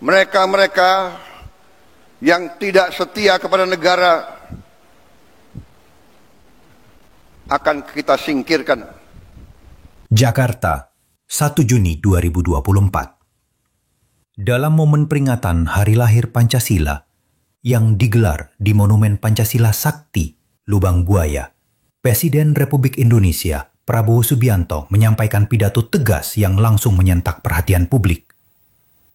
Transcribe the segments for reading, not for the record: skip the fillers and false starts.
mereka-mereka yang tidak setia kepada negara akan kita singkirkan. Jakarta, 1 Juni 2024. Dalam momen peringatan Hari Lahir Pancasila yang digelar di Monumen Pancasila Sakti, Lubang Buaya, Presiden Republik Indonesia Prabowo Subianto menyampaikan pidato tegas yang langsung menyentak perhatian publik.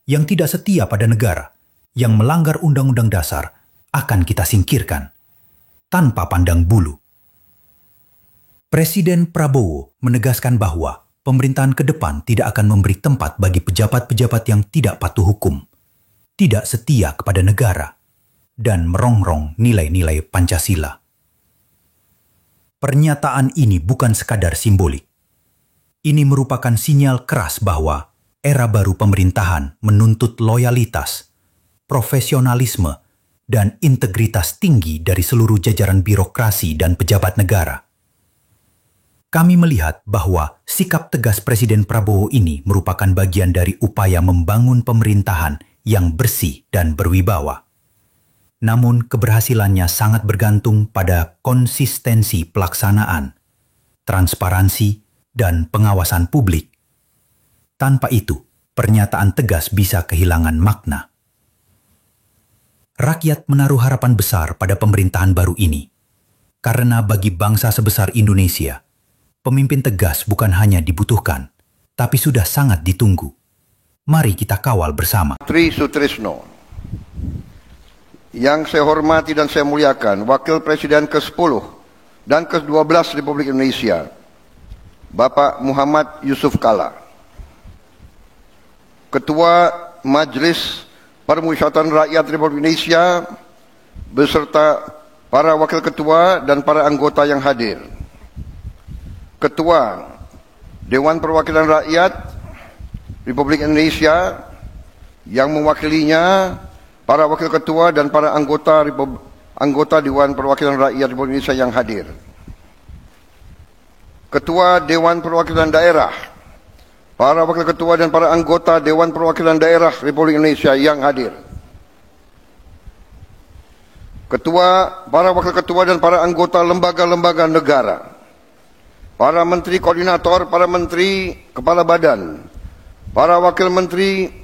Yang tidak setia pada negara, yang melanggar Undang-Undang Dasar, akan kita singkirkan, tanpa pandang bulu. Presiden Prabowo menegaskan bahwa pemerintahan ke depan tidak akan memberi tempat bagi pejabat-pejabat yang tidak patuh hukum, tidak setia kepada negara, dan merongrong nilai-nilai Pancasila. Pernyataan ini bukan sekadar simbolik. Ini merupakan sinyal keras bahwa era baru pemerintahan menuntut loyalitas, profesionalisme, dan integritas tinggi dari seluruh jajaran birokrasi dan pejabat negara. Kami melihat bahwa sikap tegas Presiden Prabowo ini merupakan bagian dari upaya membangun pemerintahan yang bersih dan berwibawa. Namun keberhasilannya sangat bergantung pada konsistensi pelaksanaan, transparansi, dan pengawasan publik. Tanpa itu, pernyataan tegas bisa kehilangan makna. Rakyat menaruh harapan besar pada pemerintahan baru ini, karena bagi bangsa sebesar Indonesia, pemimpin tegas bukan hanya dibutuhkan, tapi sudah sangat ditunggu. Mari kita kawal bersama. Tri Sutrisno, yang saya hormati dan saya muliakan, Wakil Presiden ke-10 dan ke-12 Republik Indonesia, Bapak Muhammad Yusuf Kalla, Ketua Majelis Permusyawaratan Rakyat Republik Indonesia, beserta para Wakil Ketua dan para anggota yang hadir, Ketua Dewan Perwakilan Rakyat Republik Indonesia yang mewakilinya, para Wakil Ketua dan para anggota Dewan Perwakilan Rakyat Republik Indonesia yang hadir, Ketua Dewan Perwakilan Daerah, para Wakil Ketua dan para anggota Dewan Perwakilan Daerah Republik Indonesia yang hadir, para Wakil Ketua dan para anggota lembaga-lembaga negara, para Menteri Koordinator, para Menteri Kepala Badan, para Wakil Menteri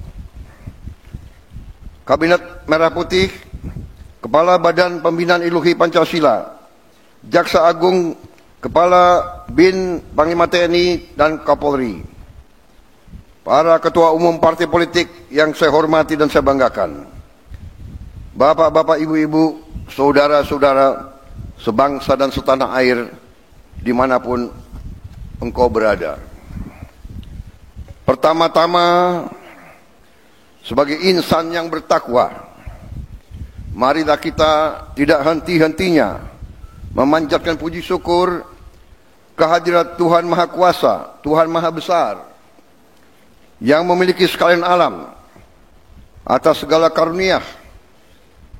Kabinet Merah Putih, Kepala Badan Pembinaan Ideologi Pancasila, Jaksa Agung, Kepala BIN, Panglima TNI, dan Kapolri, para Ketua Umum Partai Politik yang saya hormati dan saya banggakan, Bapak-bapak, Ibu-ibu, Saudara-saudara sebangsa dan setanah air dimanapun engkau berada. Pertama-tama, sebagai insan yang bertakwa, marilah kita tidak henti-hentinya memanjatkan puji syukur kehadirat Tuhan Maha Kuasa, Tuhan Maha Besar, yang memiliki sekalian alam, atas segala karunia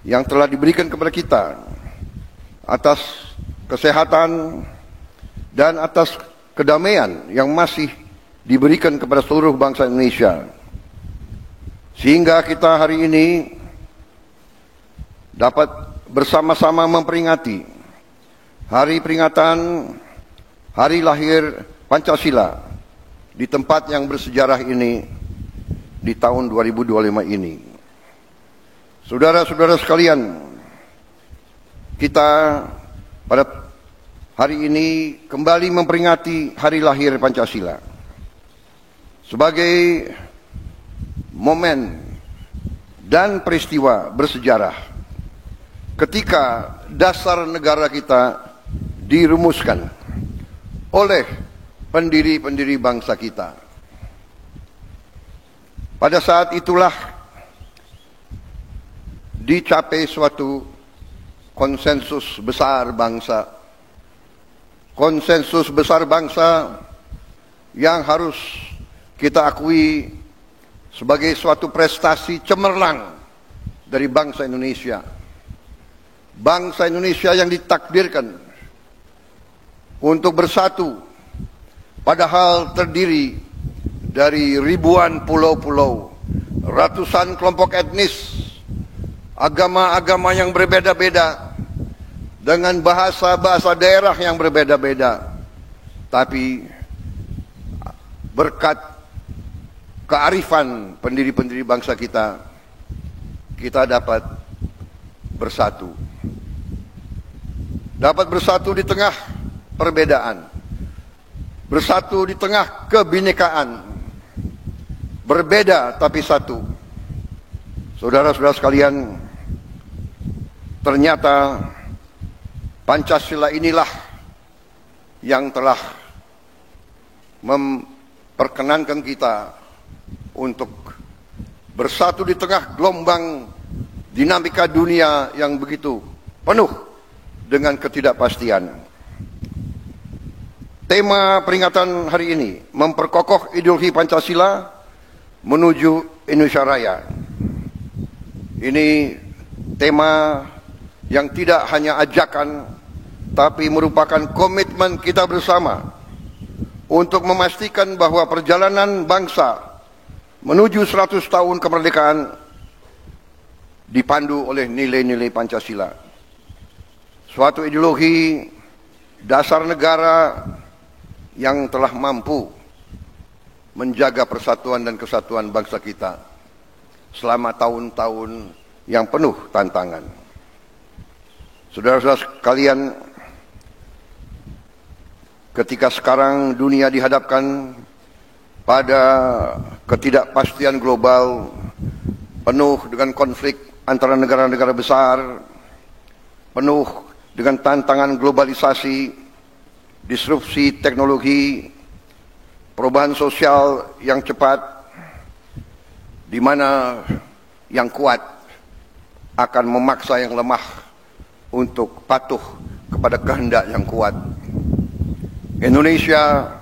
yang telah diberikan kepada kita, atas kesehatan dan atas kedamaian yang masih diberikan kepada seluruh bangsa Indonesia. Sehingga kita hari ini dapat bersama-sama memperingati hari peringatan Hari Lahir Pancasila di tempat yang bersejarah ini di tahun 2025 ini. Saudara-saudara sekalian, kita pada hari ini kembali memperingati Hari Lahir Pancasila sebagai momen dan peristiwa bersejarah ketika dasar negara kita dirumuskan oleh pendiri-pendiri bangsa kita. Pada saat itulah dicapai suatu konsensus besar bangsa, konsensus besar bangsa yang harus kita akui sebagai suatu prestasi cemerlang dari bangsa Indonesia. Bangsa Indonesia yang ditakdirkan untuk bersatu, padahal terdiri dari ribuan pulau-pulau, ratusan kelompok etnis, agama-agama yang berbeda-beda, dengan bahasa-bahasa daerah yang berbeda-beda. Tapi berkat kearifan pendiri-pendiri bangsa kita, kita dapat bersatu. Dapat bersatu di tengah perbedaan. Bersatu di tengah kebinekaan. Berbeda tapi satu. Saudara-saudara sekalian, ternyata Pancasila inilah yang telah memperkenankan kita untuk bersatu di tengah gelombang dinamika dunia yang begitu penuh dengan ketidakpastian. Tema peringatan hari ini memperkokoh ideologi Pancasila menuju Indonesia Raya. Ini tema yang tidak hanya ajakan, tapi merupakan komitmen kita bersama untuk memastikan bahwa perjalanan bangsa menuju 100 tahun kemerdekaan dipandu oleh nilai-nilai Pancasila. Suatu ideologi dasar negara yang telah mampu menjaga persatuan dan kesatuan bangsa kita selama tahun-tahun yang penuh tantangan. Saudara-saudara sekalian, ketika sekarang dunia dihadapkan pada ketidakpastian global penuh dengan konflik antara negara-negara besar, penuh dengan tantangan globalisasi, disrupsi teknologi, perubahan sosial yang cepat, di mana yang kuat akan memaksa yang lemah untuk patuh kepada kehendak yang kuat. Indonesia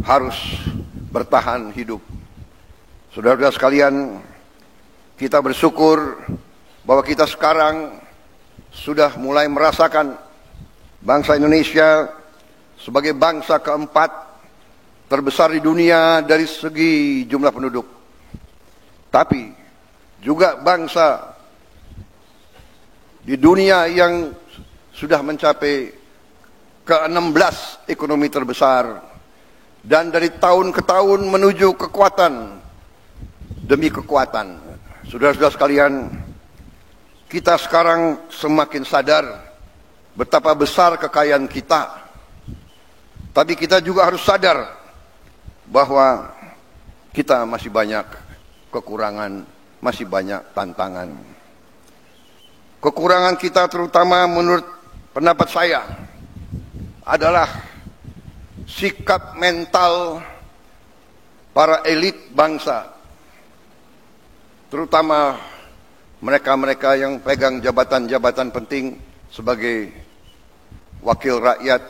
harus bertahan hidup. Saudara-saudara sekalian, kita bersyukur bahwa kita sekarang sudah mulai merasakan bangsa Indonesia sebagai bangsa keempat terbesar di dunia dari segi jumlah penduduk. Tapi juga bangsa di dunia yang sudah mencapai ke-16 ekonomi terbesar, dan dari tahun ke tahun menuju kekuatan demi kekuatan. Saudara-saudara sekalian, kita sekarang semakin sadar betapa besar kekayaan kita. Tapi kita juga harus sadar bahwa kita masih banyak kekurangan, masih banyak tantangan. Kekurangan kita terutama menurut pendapat saya adalah sikap mental para elit bangsa, terutama mereka-mereka yang pegang jabatan-jabatan penting sebagai wakil rakyat,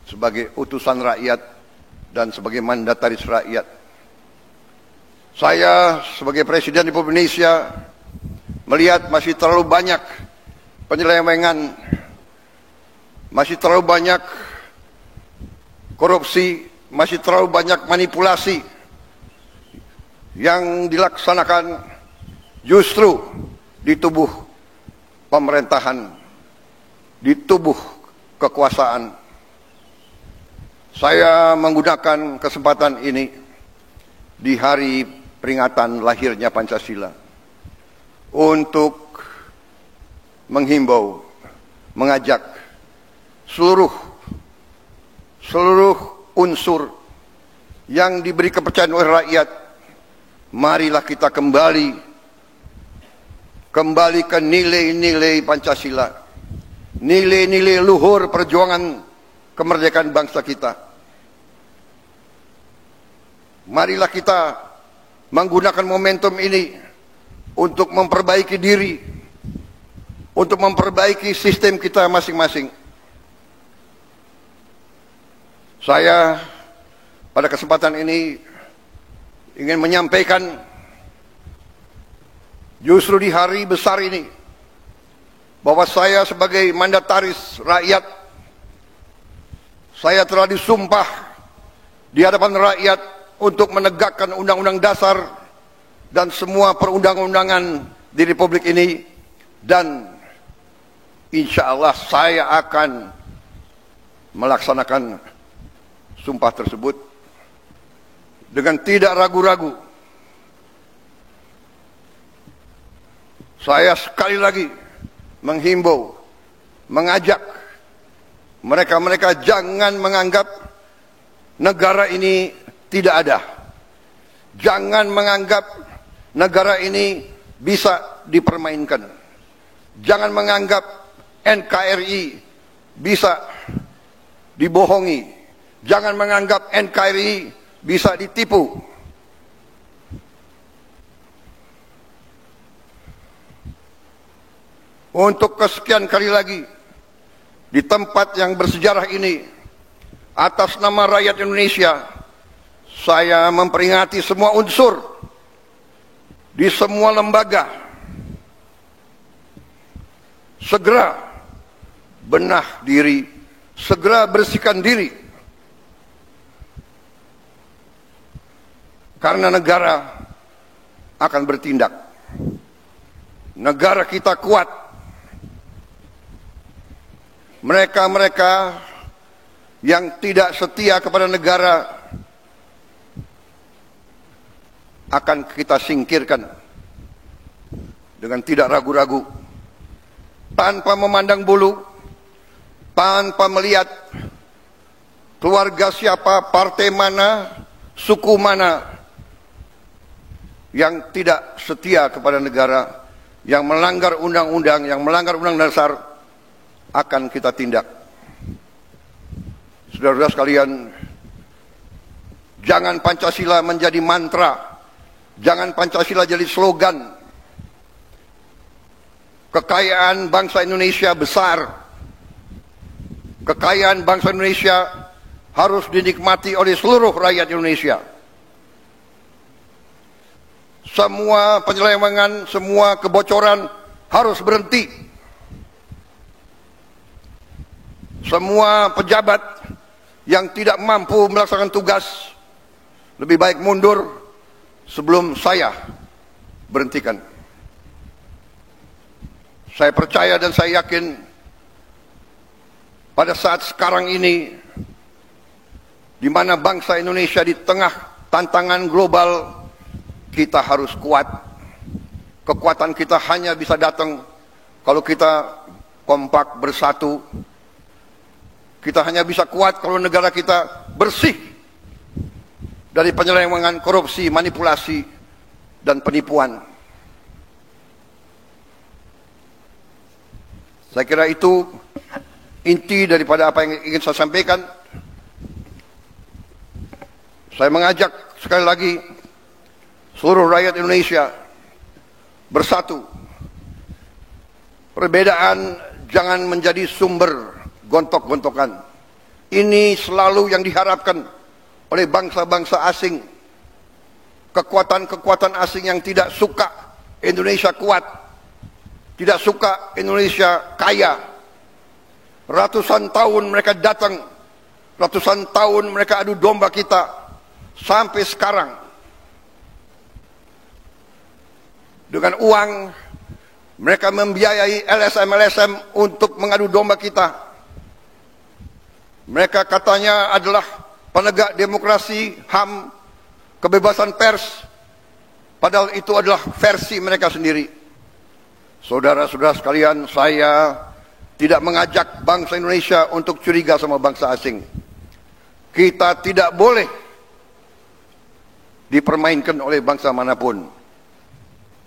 sebagai utusan rakyat, dan sebagai mandataris rakyat. Saya sebagai Presiden Republik Indonesia melihat masih terlalu banyak penyelewengan, masih terlalu banyak korupsi, masih terlalu banyak manipulasi yang dilaksanakan justru di tubuh pemerintahan, di tubuh kekuasaan. Saya menggunakan kesempatan ini di hari peringatan lahirnya Pancasila untuk menghimbau, mengajak seluruh unsur yang diberi kepercayaan oleh rakyat, marilah kita kembali ke nilai-nilai Pancasila, nilai-nilai luhur perjuangan kemerdekaan bangsa kita. Marilah kita menggunakan momentum ini untuk memperbaiki diri, untuk memperbaiki sistem kita masing-masing. Saya pada kesempatan ini ingin menyampaikan, justru di hari besar ini, bahwa saya sebagai mandataris rakyat, saya telah disumpah di hadapan rakyat untuk menegakkan Undang-Undang Dasar dan semua perundang-undangan di Republik ini, dan insya Allah saya akan melaksanakan sumpah tersebut dengan tidak ragu-ragu. Saya sekali lagi menghimbau, mengajak mereka-mereka jangan menganggap negara ini tidak ada. Jangan menganggap negara ini bisa dipermainkan. Jangan menganggap NKRI bisa dibohongi. Jangan menganggap NKRI bisa ditipu. Untuk kesekian kali lagi, di tempat yang bersejarah ini, atas nama rakyat Indonesia, saya memperingati semua unsur di semua lembaga. Segera benah diri, segera bersihkan diri. Karena negara akan bertindak. Negara kita kuat. Mereka-mereka yang tidak setia kepada negara akan kita singkirkan dengan tidak ragu-ragu, tanpa memandang bulu, tanpa melihat keluarga siapa, partai mana, suku mana yang tidak setia kepada negara, yang melanggar undang-undang, yang melanggar undang dasar, akan kita tindak. Saudara-saudara sekalian, jangan Pancasila menjadi mantra, jangan Pancasila jadi slogan. Kekayaan bangsa Indonesia besar. Kekayaan bangsa Indonesia harus dinikmati oleh seluruh rakyat Indonesia. Semua penyelewengan, semua kebocoran harus berhenti. Semua pejabat yang tidak mampu melaksanakan tugas lebih baik mundur sebelum saya berhentikan. Saya percaya dan saya yakin pada saat sekarang ini, di mana bangsa Indonesia di tengah tantangan global, kita harus kuat. Kekuatan kita hanya bisa datang kalau kita kompak bersatu. Kita hanya bisa kuat kalau negara kita bersih dari penyelewengan, korupsi, manipulasi, dan penipuan. Saya kira itu inti daripada apa yang ingin saya sampaikan. Saya mengajak sekali lagi seluruh rakyat Indonesia bersatu. Perbedaan jangan menjadi sumber gontok-gontokan. Ini selalu yang diharapkan oleh bangsa-bangsa asing. Kekuatan-kekuatan asing yang tidak suka Indonesia kuat, tidak suka Indonesia kaya. Ratusan tahun mereka datang, ratusan tahun mereka adu domba kita, sampai sekarang. Dengan uang, mereka membiayai LSM-LSM untuk mengadu domba kita. Mereka katanya adalah penegak demokrasi, HAM, kebebasan pers. Padahal itu adalah versi mereka sendiri. Saudara-saudara sekalian, saya tidak mengajak bangsa Indonesia untuk curiga sama bangsa asing. Kita tidak boleh dipermainkan oleh bangsa manapun.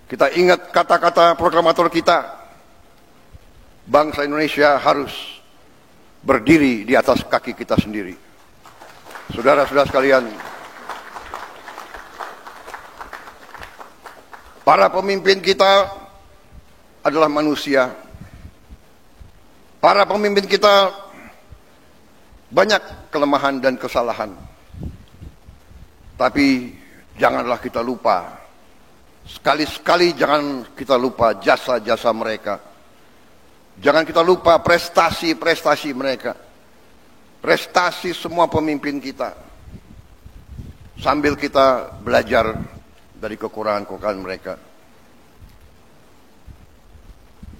Kita ingat kata-kata proklamator kita. Bangsa Indonesia harus berdiri di atas kaki kita sendiri. Saudara-saudara sekalian, para pemimpin kita adalah manusia. Para pemimpin kita banyak kelemahan dan kesalahan. Tapi janganlah kita lupa, sekali-sekali jangan kita lupa jasa-jasa mereka. Jangan kita lupa prestasi-prestasi mereka. Prestasi semua pemimpin kita. Sambil kita belajar dari kekurangan-kekurangan mereka.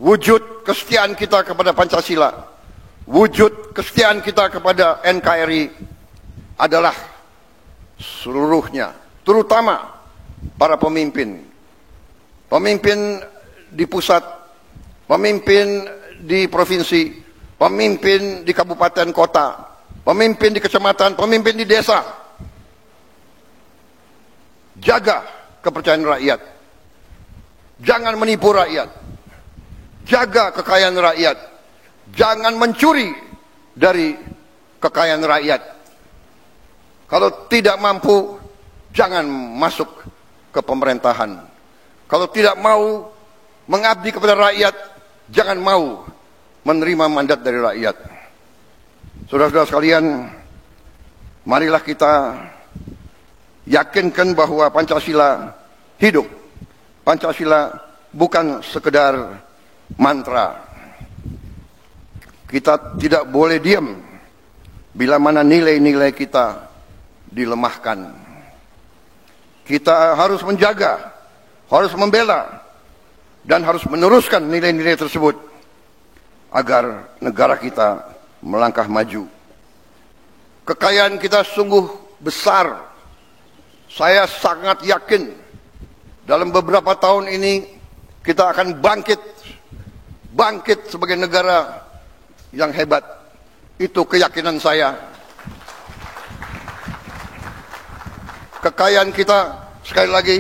Wujud kesetiaan kita kepada Pancasila, wujud kesetiaan kita kepada NKRI adalah seluruhnya, terutama para pemimpin. Pemimpin di pusat, pemimpin di provinsi, pemimpin di kabupaten kota, pemimpin di kecamatan, pemimpin di desa. Jaga kepercayaan rakyat. Jangan menipu rakyat. Jaga kekayaan rakyat. Jangan mencuri dari kekayaan rakyat. Kalau tidak mampu, jangan masuk ke pemerintahan. Kalau tidak mau mengabdi kepada rakyat, jangan mau menerima mandat dari rakyat. Saudara-saudara sekalian, marilah kita yakinkan bahwa Pancasila hidup. Pancasila bukan sekedar mantra. Kita tidak boleh diam bila mana nilai-nilai kita dilemahkan. Kita harus menjaga, harus membela, dan harus meneruskan nilai-nilai tersebut agar negara kita melangkah maju. Kekayaan kita sungguh besar. Saya sangat yakin dalam beberapa tahun ini kita akan bangkit sebagai negara yang hebat. Itu keyakinan saya. Kekayaan kita sekali lagi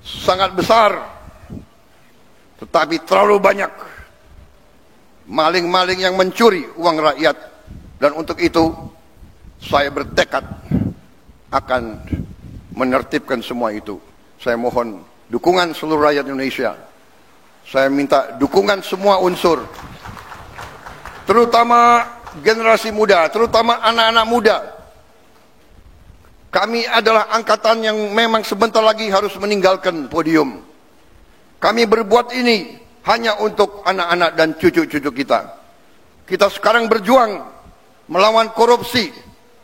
sangat besar, tetapi terlalu banyak maling-maling yang mencuri uang rakyat. Dan untuk itu saya bertekad akan menertibkan semua itu. Saya mohon dukungan seluruh rakyat Indonesia. Saya minta dukungan semua unsur, terutama generasi muda, terutama anak-anak muda. Kami adalah angkatan yang memang sebentar lagi harus meninggalkan podium. Kami berbuat ini hanya untuk anak-anak dan cucu-cucu kita. Kita sekarang berjuang melawan korupsi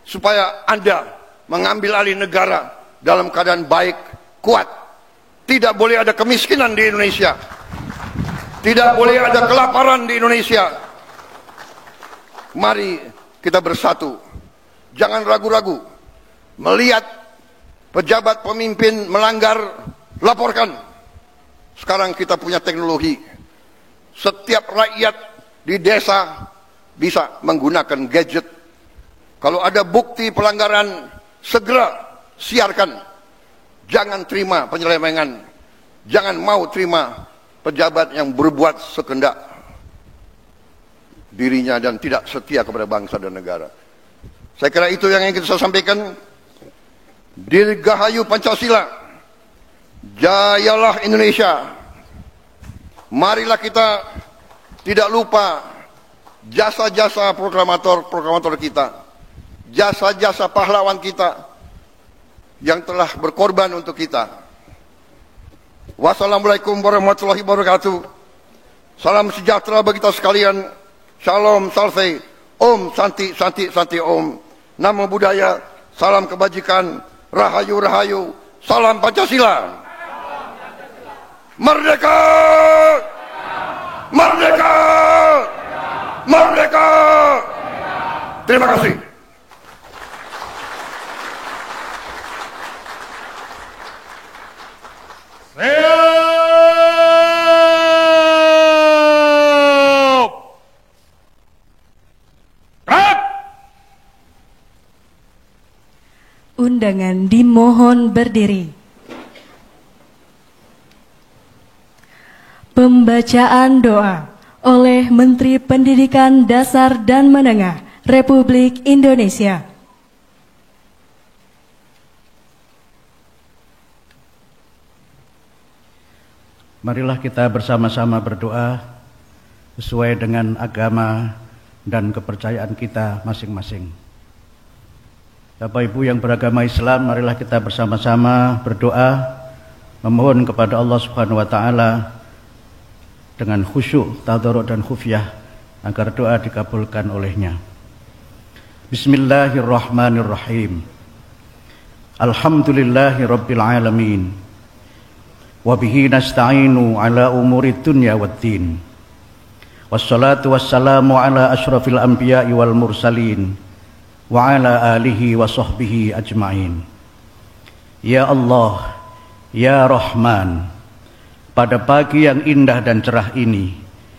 supaya Anda mengambil alih negara dalam keadaan baik, kuat. Tidak boleh ada kemiskinan di Indonesia. Tidak boleh ada kelaparan di Indonesia. Mari kita bersatu. Jangan ragu-ragu. Melihat pejabat pemimpin melanggar, laporkan. Sekarang kita punya teknologi. Setiap rakyat di desa bisa menggunakan gadget. Kalau ada bukti pelanggaran, segera siarkan. Jangan terima penyelewengan. Jangan mau terima pejabat yang berbuat sekendak dirinya dan tidak setia kepada bangsa dan negara. Saya kira itu yang ingin saya sampaikan. Dirgahayu Pancasila, jayalah Indonesia. Marilah kita tidak lupa jasa-jasa proklamator kita, jasa-jasa pahlawan kita yang telah berkorban untuk kita. Wassalamualaikum warahmatullahi wabarakatuh. Salam sejahtera bagi kita sekalian. Shalom, salve, om, santi, santi, santi, om. Namo Buddhaya, salam kebajikan, rahayu, rahayu, salam Pancasila. Merdeka! Merdeka! Merdeka! Terima kasih. Undangan dimohon berdiri. Pembacaan doa oleh Menteri Pendidikan Dasar dan Menengah Republik Indonesia. Marilah kita bersama-sama berdoa sesuai dengan agama dan kepercayaan kita masing-masing. Bapak Ibu yang beragama Islam, marilah kita bersama-sama berdoa memohon kepada Allah Subhanahu wa taala dengan khusyuk, tadarruk dan khufyah agar doa dikabulkan olehnya. Bismillahirrahmanirrahim. Alhamdulillahirabbil alamin. wa bihi nasta'inu ala umuri dunya waddin. Wassalatu wassalamu ala asyrafil anbiya'i wal mursalin wa ala alihi wa sahbihi ajma'in. Ya Allah, ya Rahman, pada pagi yang indah dan cerah ini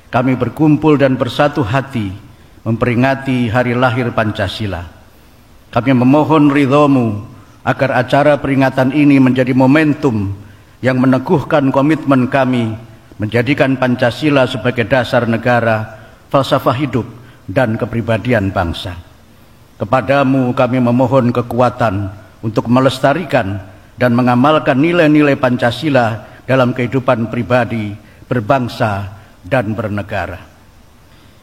kami berkumpul dan bersatu hati memperingati hari lahir Pancasila. Kami memohon ridho-Mu agar acara peringatan ini menjadi momentum yang meneguhkan komitmen kami menjadikan Pancasila sebagai dasar negara, falsafah hidup, dan kepribadian bangsa. Kepadamu kami memohon kekuatan untuk melestarikan dan mengamalkan nilai-nilai Pancasila dalam kehidupan pribadi, berbangsa, dan bernegara.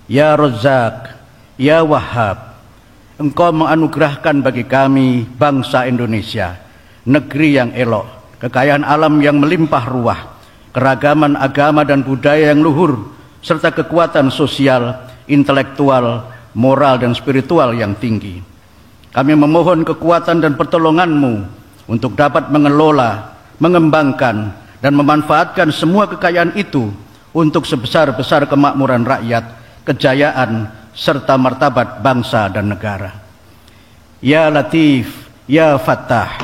Ya Razzaq, ya Wahhab, Engkau menganugerahkan bagi kami bangsa Indonesia, negeri yang elok, kekayaan alam yang melimpah ruah, keragaman agama dan budaya yang luhur, serta kekuatan sosial, intelektual, moral, dan spiritual yang tinggi. Kami memohon kekuatan dan pertolongan-Mu untuk dapat mengelola, mengembangkan, dan memanfaatkan semua kekayaan itu untuk sebesar-besar kemakmuran rakyat, kejayaan, serta martabat bangsa dan negara. Ya Latif, ya Fattah,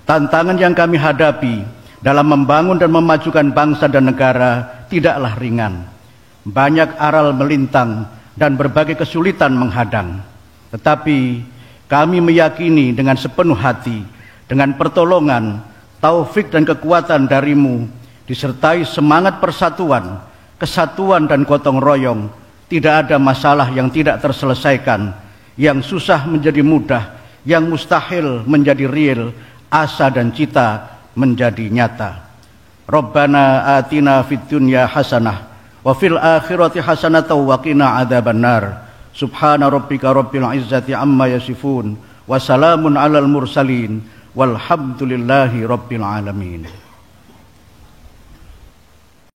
tantangan yang kami hadapi dalam membangun dan memajukan bangsa dan negara tidaklah ringan. Banyak aral melintang dan berbagai kesulitan menghadang. Tetapi kami meyakini dengan sepenuh hati, dengan pertolongan, taufik dan kekuatan dari-Mu, disertai semangat persatuan, kesatuan dan gotong royong, tidak ada masalah yang tidak terselesaikan, yang susah menjadi mudah, yang mustahil menjadi real, asa dan cita menjadi nyata. Rabbana atina fid dunya hasanah wa fil akhirati hasanatan wa qina adzabannar. Subhana rabbika rabbil izzati amma yasifun wa salamun alal mursalin walhamdulillahi rabbil alamin.